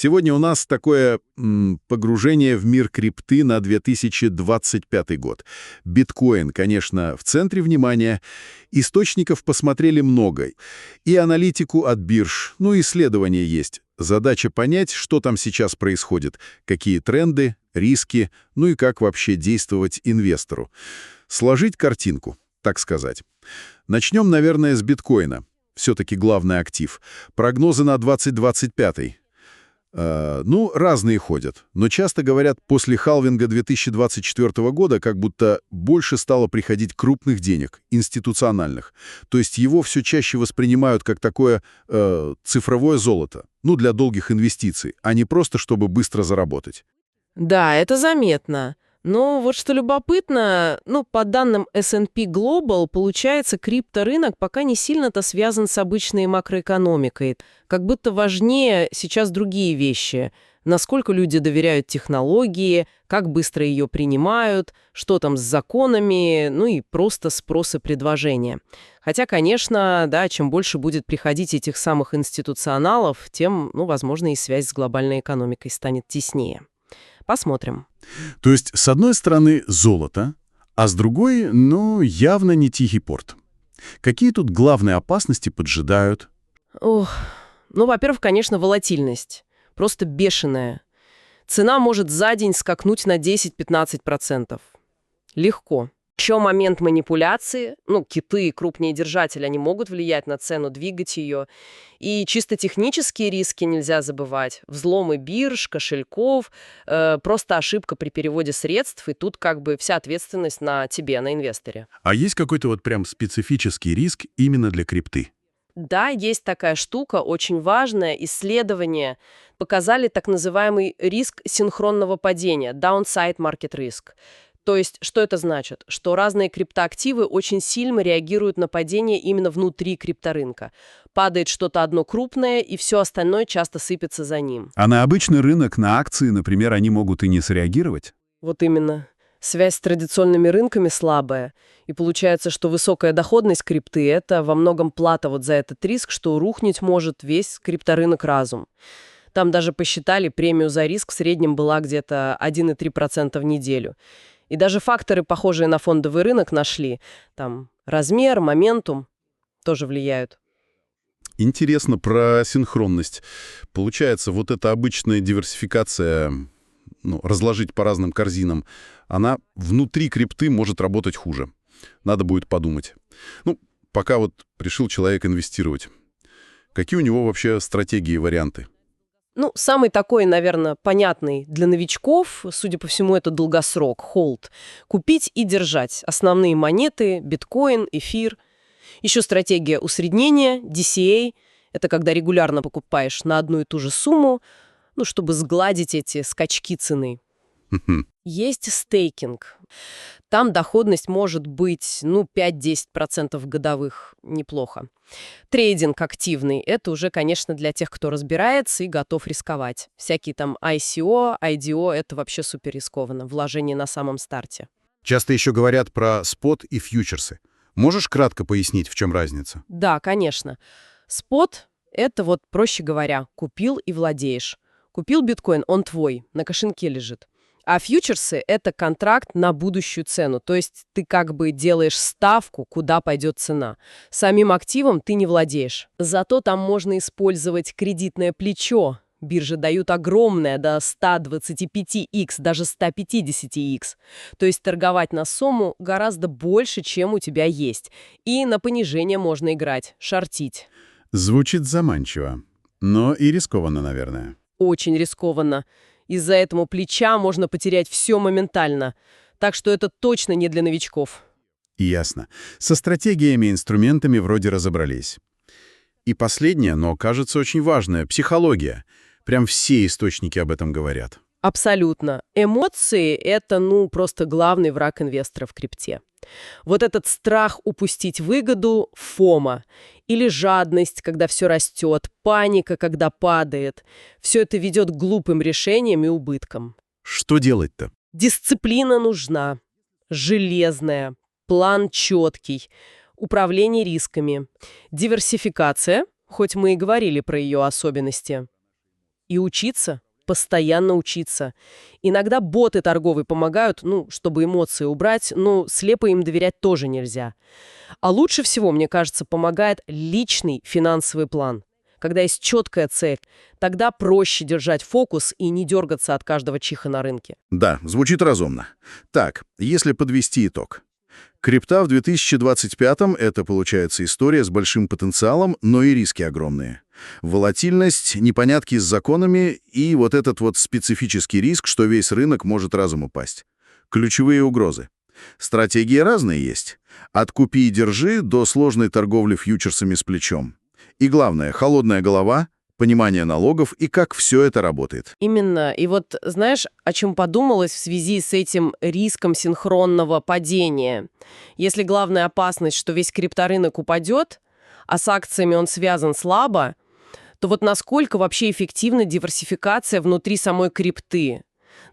Сегодня у нас такое погружение в мир крипты на 2025 год. Биткоин, конечно, в центре внимания. Источников посмотрели много. И аналитику от бирж, исследования есть. Задача понять, что там сейчас происходит, какие тренды, риски, и как вообще действовать инвестору. Сложить картинку, так сказать. Начнем, наверное, с биткоина. Все-таки главный актив. Прогнозы на 2025. Разные ходят, но часто говорят, после халвинга 2024 года как будто больше стало приходить крупных денег, институциональных. То есть его все чаще воспринимают как такое цифровое золото, для долгих инвестиций, а не просто чтобы быстро заработать. Да, это заметно. Но вот что любопытно, по данным S&P Global, получается, крипторынок пока не сильно-то связан с обычной макроэкономикой. Как будто важнее сейчас другие вещи. Насколько люди доверяют технологии, как быстро ее принимают, что там с законами, и просто спрос и предложение. Хотя, конечно, да, чем больше будет приходить этих самых институционалов, тем, возможно, и связь с глобальной экономикой станет теснее. Посмотрим. То есть, с одной стороны, золото, а с другой, явно не тихий порт. Какие тут главные опасности поджидают? Во-первых, конечно, волатильность. Просто бешеная. Цена может за день скакнуть на 10-15%. Легко. Еще момент манипуляции. Киты и крупные держатели, они могут влиять на цену, двигать ее. И чисто технические риски нельзя забывать. Взломы бирж, кошельков, просто ошибка при переводе средств, и тут вся ответственность на тебе, на инвесторе. А есть какой-то прям специфический риск именно для крипты? Да, есть такая штука, очень важная. Исследования показали так называемый риск синхронного падения, downside market risk. То есть, что это значит? Что разные криптоактивы очень сильно реагируют на падение именно внутри крипторынка. Падает что-то одно крупное, и все остальное часто сыпется за ним. А на обычный рынок, на акции, например, они могут и не среагировать? Вот именно. Связь с традиционными рынками слабая. И получается, что высокая доходность крипты – это во многом плата за этот риск, что рухнуть может весь крипторынок разум. Там даже посчитали, премию за риск в среднем была где-то 1,3% в неделю. И даже факторы, похожие на фондовый рынок, нашли. Там размер, моментум тоже влияют. Интересно про синхронность. Получается, эта обычная диверсификация, разложить по разным корзинам, она внутри крипты может работать хуже. Надо будет подумать. Пока решил человек инвестировать. Какие у него вообще стратегии и варианты? Самый такой, наверное, понятный для новичков, судя по всему, это долгосрок, холд. Купить и держать основные монеты, биткоин, эфир. Еще стратегия усреднения, DCA. Это когда регулярно покупаешь на одну и ту же сумму, чтобы сгладить эти скачки цены. Есть стейкинг. Там доходность может быть 5-10% годовых. Неплохо. Трейдинг активный – это уже, конечно, для тех, кто разбирается и готов рисковать. Всякие там ICO, IDO – это вообще супер рискованно. Вложение на самом старте. Часто еще говорят про спот и фьючерсы. Можешь кратко пояснить, в чем разница? Да, конечно. Спот – это проще говоря, купил и владеешь. Купил биткоин, он твой, на кошельке лежит. А фьючерсы – это контракт на будущую цену, то есть ты делаешь ставку, куда пойдет цена. Самим активом ты не владеешь. Зато там можно использовать кредитное плечо. Биржи дают огромное, до 125x, даже 150x. То есть торговать на сумму гораздо больше, чем у тебя есть. И на понижение можно играть, шортить. Звучит заманчиво, но и рискованно, наверное. Очень рискованно. Из-за этого плеча можно потерять все моментально. Так что это точно не для новичков. Ясно. Со стратегиями и инструментами вроде разобрались. И последнее, но кажется очень важное – психология. Прям все источники об этом говорят. Абсолютно. Эмоции – это, просто главный враг инвестора в крипте. Этот страх упустить выгоду – фома. Или жадность, когда все растет, паника, когда падает. Все это ведет к глупым решениям и убыткам. Что делать-то? Дисциплина нужна. Железная. План четкий. Управление рисками. Диверсификация, хоть мы и говорили про ее особенности. И учиться, постоянно учиться. Иногда боты торговые помогают, чтобы эмоции убрать, но слепо им доверять тоже нельзя. А лучше всего, мне кажется, помогает личный финансовый план. Когда есть четкая цель, тогда проще держать фокус и не дергаться от каждого чиха на рынке. Да, звучит разумно. Так, если подвести итог. Крипта в 2025-м — это, получается, история с большим потенциалом, но и риски огромные. Волатильность, непонятки с законами и вот этот вот специфический риск, что весь рынок может разом упасть. Ключевые угрозы. Стратегии разные есть. От «купи и держи» до сложной торговли фьючерсами с плечом. И главное, холодная голова, понимание налогов и как все это работает. Именно. И вот знаешь, о чем подумалось в связи с этим риском синхронного падения? Если главная опасность, что весь крипторынок упадет, а с акциями он связан слабо, то вот насколько вообще эффективна диверсификация внутри самой крипты?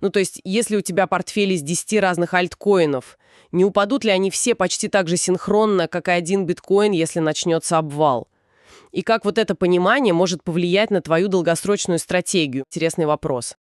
То есть, если у тебя портфель из 10 разных альткоинов, не упадут ли они все почти так же синхронно, как и один биткоин, если начнется обвал? И как вот это понимание может повлиять на твою долгосрочную стратегию? Интересный вопрос.